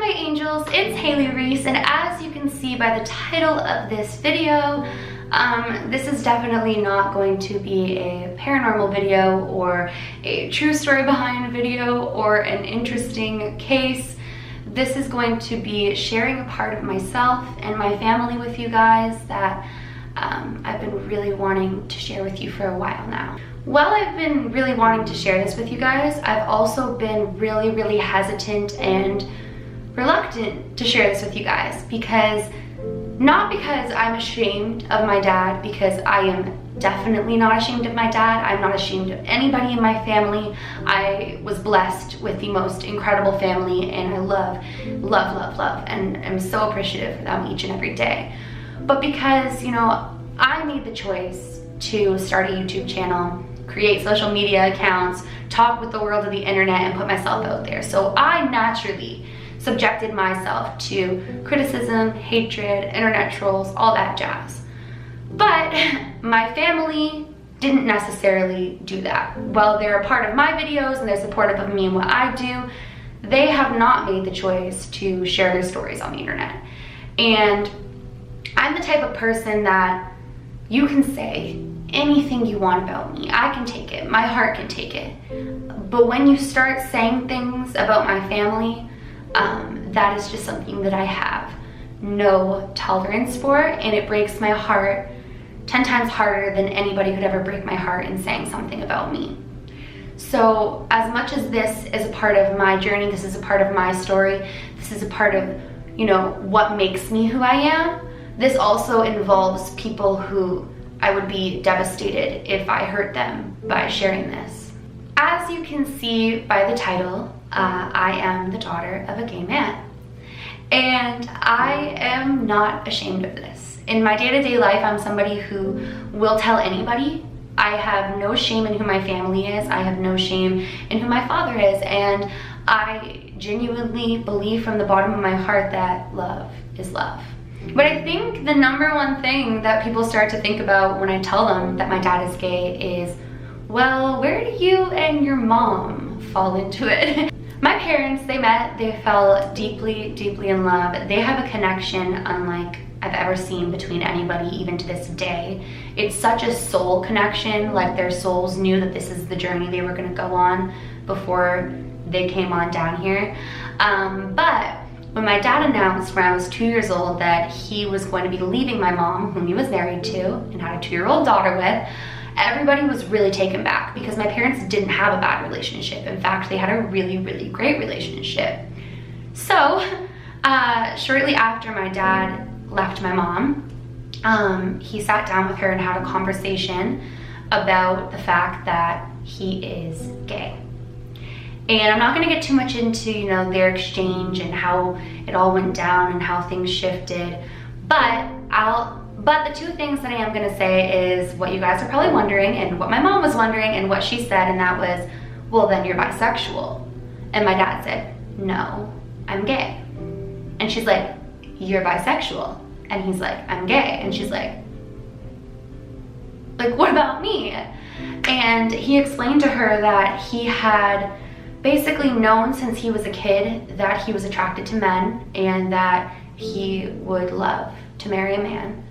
Hi my angels, it's Hailey Reese, and as you can see by the title of this video, this is definitely not going to be a paranormal video or a true story behind a video or an interesting case. This is going to be sharing a part of myself and my family with you guys that I've been really wanting to share with you for a while now. While I've been really wanting to share this with you guys, I've also been really hesitant and reluctant to share this with you guys not because I'm ashamed of my dad, because I am definitely not ashamed of my dad. I'm not ashamed of anybody in my family. I was blessed with the most incredible family, and I love, and I'm so appreciative for them each and every day. But because, you know, I made the choice to start a YouTube channel, create social media accounts, talk with the world of the internet, and put myself out there. So I naturally subjected myself to criticism, hatred, internet trolls, all that jazz. But my family didn't necessarily do that. While they're a part of my videos and they're supportive of me and what I do, they have not made the choice to share their stories on the internet. And I'm the type of person that you can say anything you want about me. I can take it. My heart can take it. But when you start saying things about my family, that is just something that I have no tolerance for, and it breaks my heart 10 times harder than anybody could ever break my heart in saying something about me. So as much as this is a part of my journey, this is a part of my story, this is a part of, you know, what makes me who I am, this also involves people who I would be devastated if I hurt them by sharing this. As you can see by the title, I am the daughter of a gay man. And I am not ashamed of this. In my day-to-day life, I'm somebody who will tell anybody. I have no shame in who my family is. I have no shame in who my father is. And I genuinely believe from the bottom of my heart that love is love. But I think the number one thing that people start to think about when I tell them that my dad is gay is, well, where do you and your mom fall into it? My parents, they met, they fell deeply in love. They have a connection unlike I've ever seen between anybody, even to this day. It's such a soul connection, like their souls knew that this is the journey they were gonna go on before they came on down here. But when my dad announced when I was 2 years old that he was going to be leaving my mom, whom he was married to and had a 2-year-old daughter with, everybody was really taken back because my parents didn't have a bad relationship. In fact, they had a really great relationship. So shortly after my dad left my mom, he sat down with her and had a conversation about the fact that he is gay. And I'm not gonna get too much into, you know, their exchange and how it all went down and how things shifted, but the two things that I am gonna say is what you guys are probably wondering and what my mom was wondering and what she said, and that was, well, then you're bisexual. And my dad said, no, I'm gay. And she's like, you're bisexual. And he's like, I'm gay. And she's like, what about me? And he explained to her that he had basically known since he was a kid that he was attracted to men and that he would love to marry a man.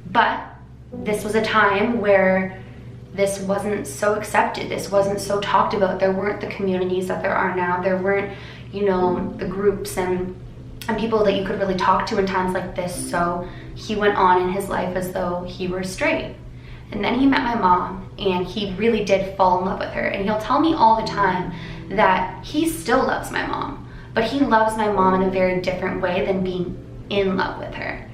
But this was a time where this wasn't so accepted, this wasn't so talked about. There weren't the communities that there are now. There weren't, you know, the groups and people that you could really talk to in times like this. So he went on in his life as though he were straight. And then he met my mom, and he really did fall in love with her. And he'll tell me all the time that he still loves my mom, but he loves my mom in a very different way than being in love with her.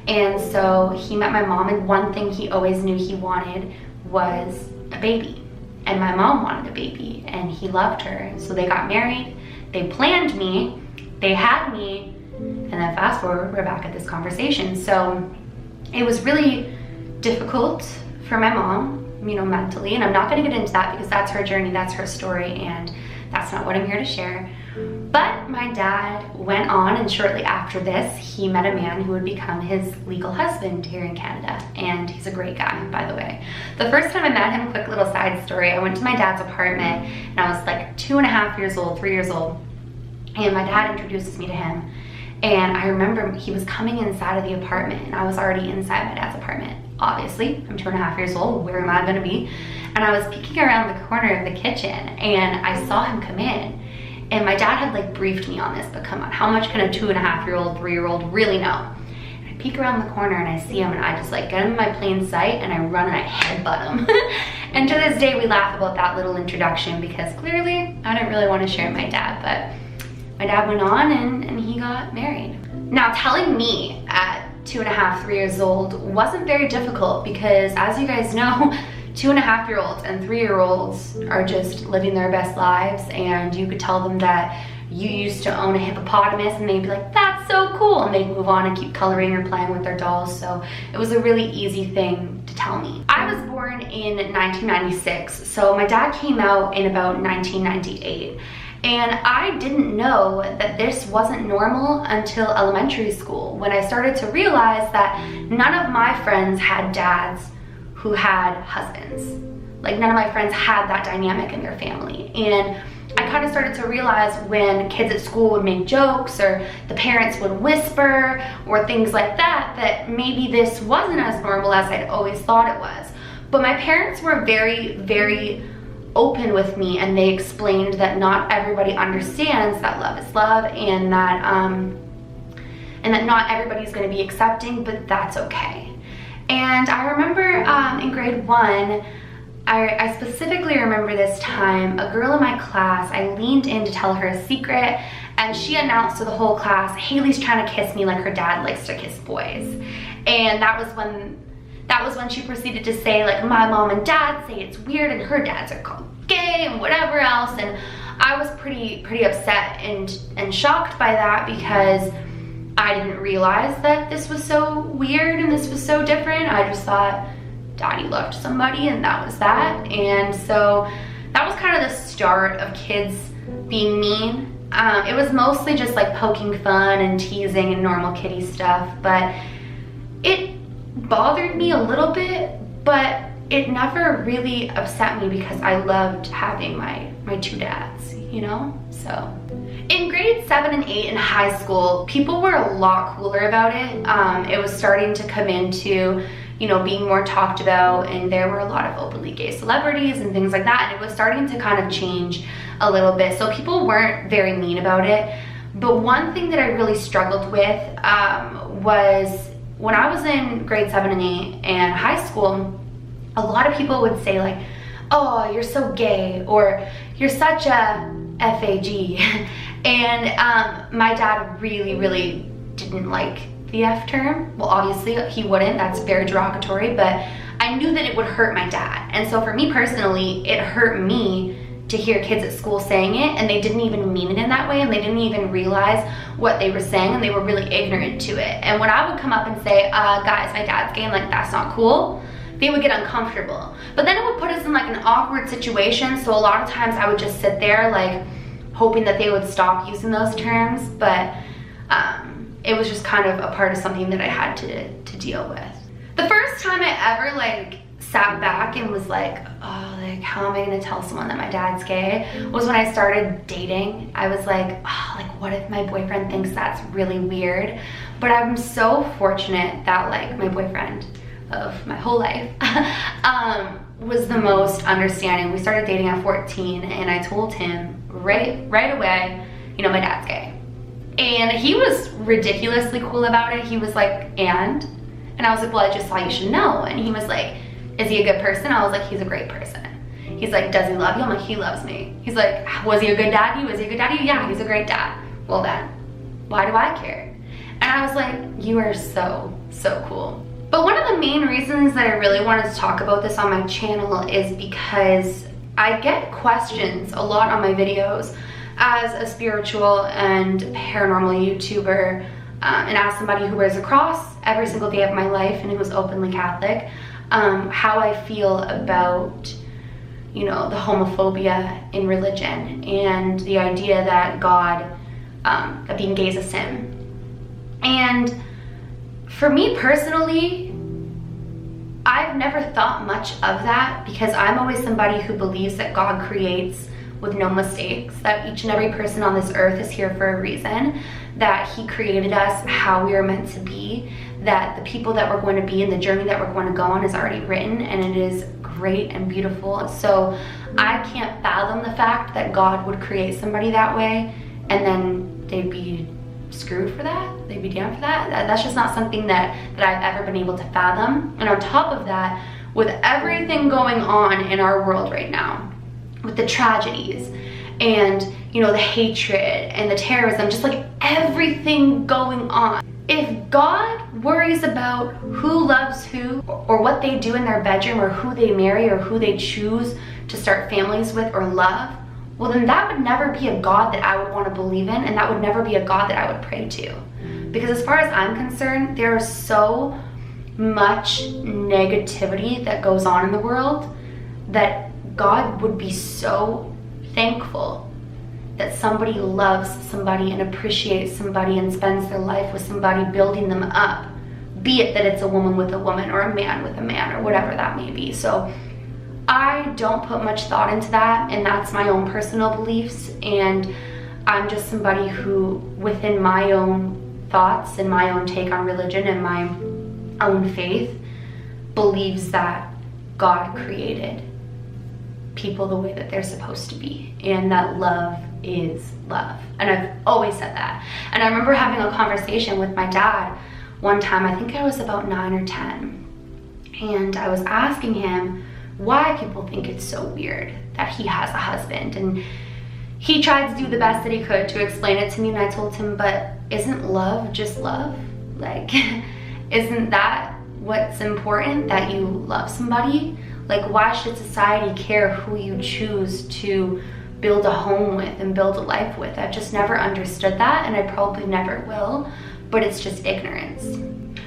And so he met my mom, and one thing he always knew he wanted was a baby. And my mom wanted a baby, and he loved her. So they got married, they planned me, they had me, and then fast forward, we're back at this conversation. So it was really difficult for my mom, you know, mentally, and I'm not gonna get into that because that's her journey, that's her story, and that's not what I'm here to share. But my dad went on, and shortly after this, he met a man who would become his legal husband here in Canada. And he's a great guy, by the way. The first time I met him, quick little side story, I went to my dad's apartment, and I was like 2.5 years old, 3 years old. and my dad introduces me to him. And I remember he was coming inside of the apartment, and I was already inside my dad's apartment. Obviously, I'm 2.5 years old, where am I gonna be? And I was peeking around the corner of the kitchen, and I saw him come in. And my dad had like briefed me on this, but come on, how much can a 2.5-year-old, 3-year-old really know? And I peek around the corner and I see him, and I just like get him in my plain sight, and I run and I headbutt him. And to this day, we laugh about that little introduction because clearly I didn't really want to share my dad, but my dad went on and he got married. Now, telling me at 2.5, 3 years old wasn't very difficult because, as you guys know, 2.5-year-olds and 3-year-olds are just living their best lives, and you could tell them that you used to own a hippopotamus and they'd be like, that's so cool, and they'd move on and keep coloring or playing with their dolls. So it was a really easy thing to tell me. I was born in 1996, so my dad came out in about 1998. And I didn't know that this wasn't normal until elementary school, when I started to realize that none of my friends had dads who had husbands. Like, none of my friends had that dynamic in their family. And I kind of started to realize when kids at school would make jokes, or the parents would whisper, or things like that, that maybe this wasn't as normal as I'd always thought it was. But my parents were very, very open with me, and they explained that not everybody understands that love is love, and that not everybody's going to be accepting, but that's okay. And I remember in grade 1, I specifically remember this time, a girl in my class, I leaned in to tell her a secret, and she announced to the whole class, Hailey's trying to kiss me like her dad likes to kiss boys. And that was when she proceeded to say, like, my mom and dad say it's weird and her dads are called gay and whatever else. And I was pretty upset and shocked by that, because I didn't realize that this was so weird and this was so different. I just thought daddy loved somebody and that was that. And so that was kind of the start of kids being mean. It was mostly just like poking fun and teasing and normal kiddie stuff, but it bothered me a little bit, but it never really upset me because I loved having my two dads, you know? So in grade 7 and 8 in high school, people were a lot cooler about it. It was starting to come into, you know, being more talked about, and there were a lot of openly gay celebrities and things like that, and it was starting to kind of change a little bit. So people weren't very mean about it. But one thing that I really struggled with was when I was in grade 7 and 8 and high school, a lot of people would say like, oh, you're so gay, or you're such a FAG. And my dad really didn't like the F term. Well, obviously he wouldn't, that's very derogatory, but I knew that it would hurt my dad. And so for me personally, it hurt me to hear kids at school saying it, and they didn't even mean it in that way, and they didn't even realize what they were saying, and they were really ignorant to it. And when I would come up and say, guys, my dad's gay, and like, that's not cool, they would get uncomfortable. But then it would put us in like an awkward situation, so a lot of times I would just sit there like hoping that they would stop using those terms, but it was just kind of a part of something that I had to deal with. The first time I ever like sat back and was like, oh, like, how am I gonna tell someone that my dad's gay, was when I started dating. I was like, oh, like, what if my boyfriend thinks that's really weird? But I'm so fortunate that like my boyfriend of my whole life was the most understanding. We started dating at 14, and I told him right away, you know, my dad's gay. And he was ridiculously cool about it. He was like, and I was like, well, I just thought you should know. And he was like, is he a good person? I was like, he's a great person. He's like, does he love you? I'm like, he loves me. He's like, was he a good daddy? Was he a good daddy? Yeah, he's a great dad. Well then, why do I care? And I was like, you are so cool. But one of the main reasons that I really wanted to talk about this on my channel is because I get questions a lot on my videos as a spiritual and paranormal YouTuber, and as somebody who wears a cross every single day of my life and who is openly Catholic, how I feel about, you know, the homophobia in religion and the idea that God, that being gay is a sin. And for me personally, I've never thought much of that, because I'm always somebody who believes that God creates with no mistakes, that each and every person on this earth is here for a reason, that he created us how we are meant to be, that the people that we're going to be and the journey that we're going to go on is already written, and it is great and beautiful. So I can't fathom the fact that God would create somebody that way and then they'd be screwed for that, they'd be damned for that. That's just not something that I've ever been able to fathom. And on top of that, with everything going on in our world right now, with the tragedies and, you know, the hatred and the terrorism, just like everything going on, if God worries about who loves who or what they do in their bedroom or who they marry or who they choose to start families with or love, well, then that would never be a God that I would want to believe in, and that would never be a God that I would pray to. Because as far as I'm concerned, there is so much negativity that goes on in the world that God would be so thankful that somebody loves somebody and appreciates somebody and spends their life with somebody, building them up, be it that it's a woman with a woman or a man with a man or whatever that may be. So I don't put much thought into that, and that's my own personal beliefs, and I'm just somebody who, within my own thoughts and my own take on religion and my own faith, believes that God created people the way that they're supposed to be, and that love is love. And I've always said that. And I remember having a conversation with my dad one time, I think I was about 9 or 10, and I was asking him why people think it's so weird that he has a husband, and he tried to do the best that he could to explain it to me, and I told him, but isn't love just love? Like, isn't that what's important, that you love somebody? Like, why should society care who you choose to build a home with and build a life with? I've just never understood that, and I probably never will, but it's just ignorance.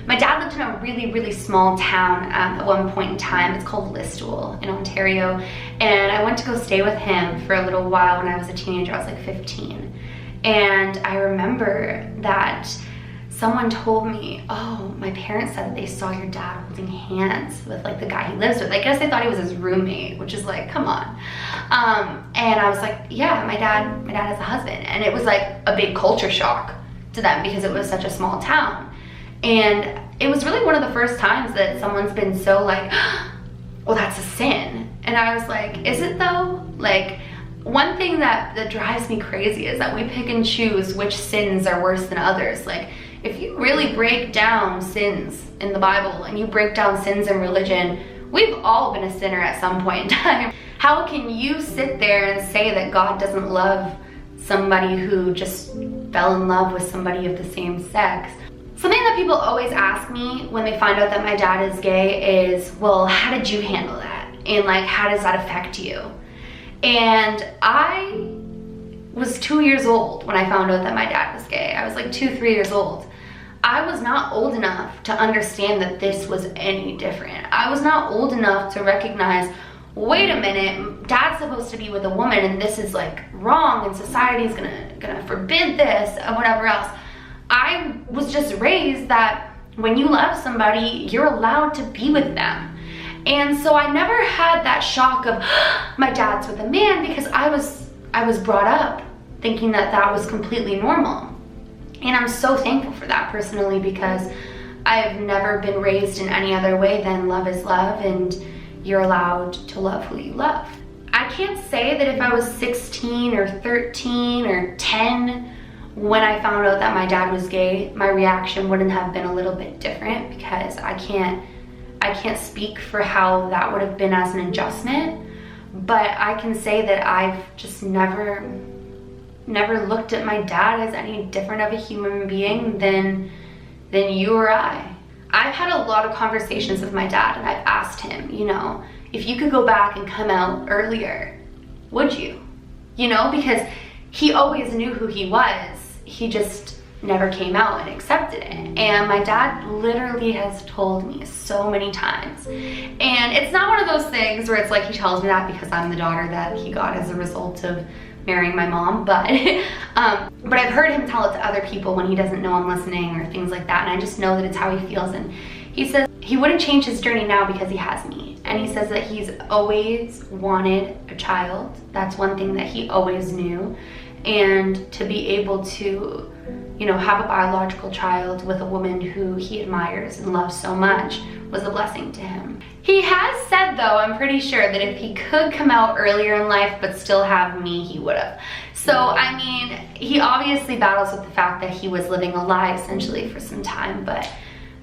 My dad lived in a really, really small town at one point in time. It's called Listowel in Ontario, and I went to go stay with him for a little while when I was a teenager. I was like 15, and I remember that someone told me, oh, my parents said that they saw your dad holding hands with like the guy he lives with. I guess they thought he was his roommate, which is like, come on. And I was like, yeah, my dad has a husband. And it was like a big culture shock to them because it was such a small town. And it was really one of the first times that someone's been so like, well, that's a sin. And I was like, is it though? Like, one thing that drives me crazy is that we pick and choose which sins are worse than others. Like, if you really break down sins in the Bible and you break down sins in religion, we've all been a sinner at some point in time. How can you sit there and say that God doesn't love somebody who just fell in love with somebody of the same sex? Something that people always ask me when they find out that my dad is gay is, well, how did you handle that? And like, how does that affect you? And I was 2 years old when I found out that my dad was gay. I was like 2, 3 years old. I was not old enough to understand that this was any different. I was not old enough to recognize, wait a minute, dad's supposed to be with a woman and this is like wrong and society's gonna forbid this and whatever else. I was just raised that when you love somebody, you're allowed to be with them. And so I never had that shock of my dad's with a man, because I was brought up thinking that that was completely normal. And I'm so thankful for that personally, because I've never been raised in any other way than love is love and you're allowed to love who you love. I can't say that if I was 16 or 13 or 10 when I found out that my dad was gay, my reaction wouldn't have been a little bit different, because I can't speak for how that would have been as an adjustment. But I can say that I've just never looked at my dad as any different of a human being than you or I. I've had a lot of conversations with my dad, and I've asked him, you know, if you could go back and come out earlier, would you? You know, because he always knew who he was. He just never came out and accepted it. And my dad literally has told me so many times. And it's not one of those things where it's like he tells me that because I'm the daughter that he got as a result of marrying my mom, but I've heard him tell it to other people when he doesn't know I'm listening or things like that, and I just know that it's how he feels. And he says he wouldn't change his journey now because he has me. And he says that he's always wanted a child. That's one thing that he always knew. And to be able to, you know, have a biological child with a woman who he admires and loves so much was a blessing to him. He has said, though, I'm pretty sure, that if he could come out earlier in life but still have me, he would have. So, I mean, he obviously battles with the fact that he was living a lie essentially for some time, but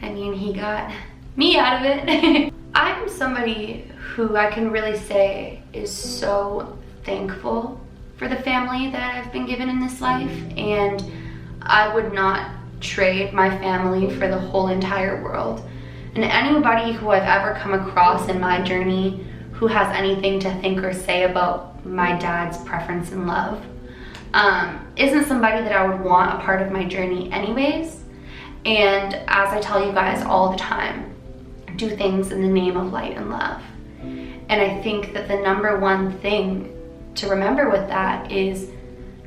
I mean, he got me out of it. I'm somebody who I can really say is so thankful for the family that I've been given in this life, and I would not trade my family for the whole entire world. And anybody who I've ever come across in my journey who has anything to think or say about my dad's preference and love isn't somebody that I would want a part of my journey anyways. And as I tell you guys all the time, do things in the name of light and love. And I think that the number one thing to remember with that is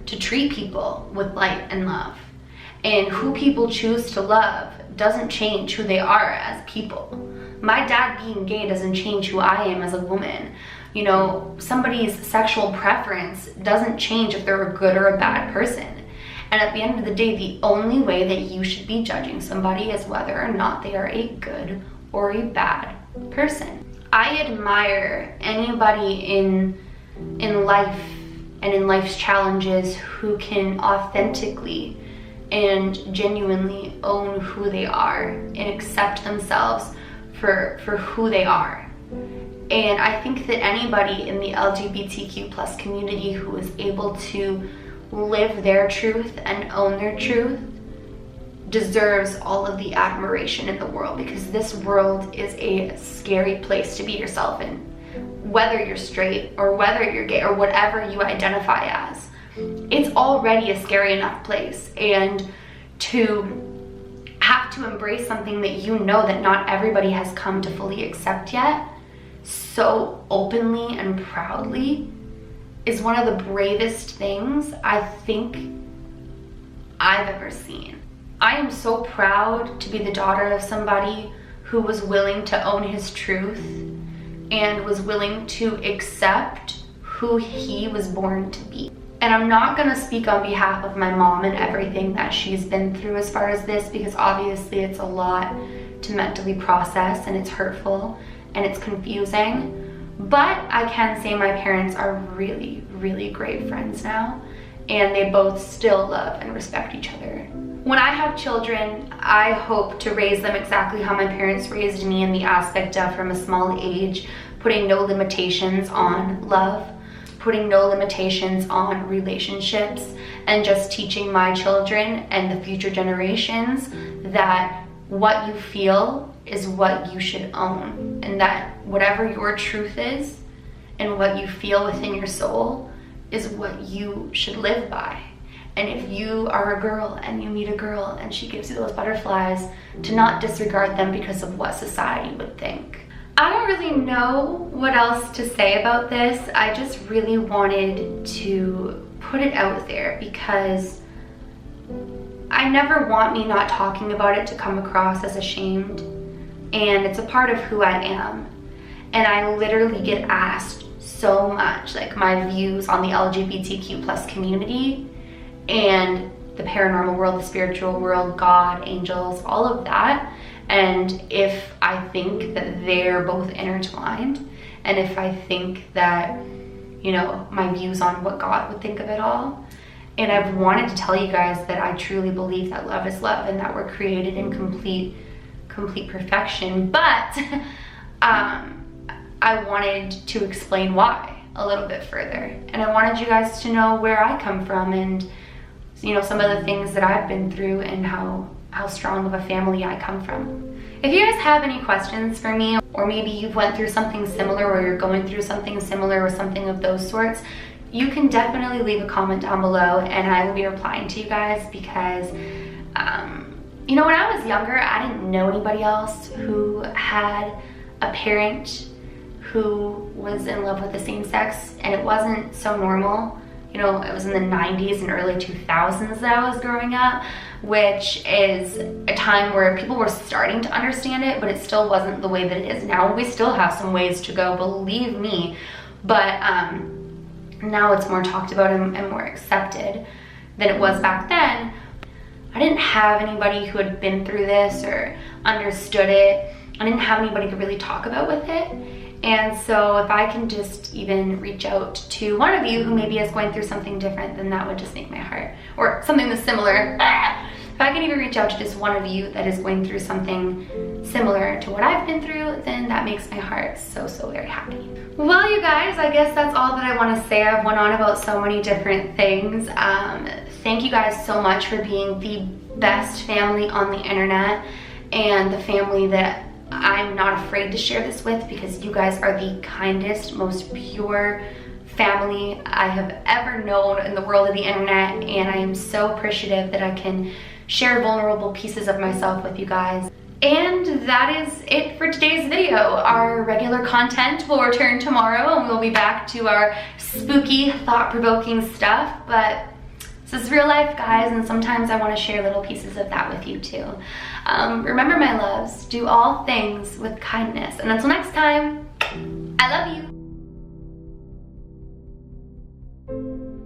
to treat people with light and love. And who people choose to love doesn't change who they are as people. My dad being gay doesn't change who I am as a woman. You know, somebody's sexual preference doesn't change if they're a good or a bad person. And at the end of the day, the only way that you should be judging somebody is whether or not they are a good or a bad person. I admire anybody in life and in life's challenges who can authentically and genuinely own who they are and accept themselves for who they are. And I think that anybody in the LGBTQ plus community who is able to live their truth and own their truth deserves all of the admiration in the world, because this world is a scary place to be yourself in, whether you're straight or whether you're gay or whatever you identify as. It's already a scary enough place, and to have to embrace something that you know that not everybody has come to fully accept yet so openly and proudly is one of the bravest things I think I've ever seen. I am so proud to be the daughter of somebody who was willing to own his truth and was willing to accept who he was born to be. And I'm not gonna speak on behalf of my mom and everything that she's been through as far as this, because obviously it's a lot to mentally process, and it's hurtful and it's confusing. But I can say my parents are really, really great friends now, and they both still love and respect each other. When I have children, I hope to raise them exactly how my parents raised me, in the aspect of, from a small age, putting no limitations on love, putting no limitations on relationships, and just teaching my children and the future generations that what you feel is what you should own, and that whatever your truth is and what you feel within your soul is what you should live by. And if you are a girl and you meet a girl and she gives you those butterflies, to not disregard them because of what society would think. I don't really know what else to say about this. I just really wanted to put it out there, because I never want me not talking about it to come across as ashamed, and it's a part of who I am. And I literally get asked so much, like, my views on the LGBTQ plus community and the paranormal world, the spiritual world, God, angels, all of that. And if I think that they're both intertwined, and if I think that, you know, my views on what God would think of it all. And I've wanted to tell you guys that I truly believe that love is love, and that we're created in complete perfection. But I wanted to explain why a little bit further. And I wanted you guys to know where I come from, and, you know, some of the things that I've been through, and how strong of a family I come from. If you guys have any questions for me, or maybe you've went through something similar, or you're going through something similar, or something of those sorts, you can definitely leave a comment down below, and I will be replying to you guys, because you know, when I was younger, I didn't know anybody else who had a parent who was in love with the same sex, and it wasn't so normal you know, it was in the 90s and early 2000s that I was growing up, which is a time where people were starting to understand it, but it still wasn't the way that it is now. We still have some ways to go, believe me, but now it's more talked about and more accepted than it was back then. I didn't have anybody who had been through this or understood it. I didn't have anybody to really talk about with it. And so if I can just even reach out to one of you who maybe is going through something different, then that would just make my heart, or something that's similar. If I can even reach out to just one of you that is going through something similar to what I've been through, then that makes my heart so, so very happy. Well, you guys, I guess that's all that I want to say. I've went on about so many different things. Thank you guys so much for being the best family on the internet, and the family that I'm not afraid to share this with, because you guys are the kindest, most pure family I have ever known in the world of the internet, and I am so appreciative that I can share vulnerable pieces of myself with you guys. And that is it for today's video. Our regular content will return tomorrow, and we'll be back to our spooky, thought-provoking stuff, but this is real life, guys, and sometimes I want to share little pieces of that with you too. Remember, my loves, do all things with kindness. And until next time, I love you.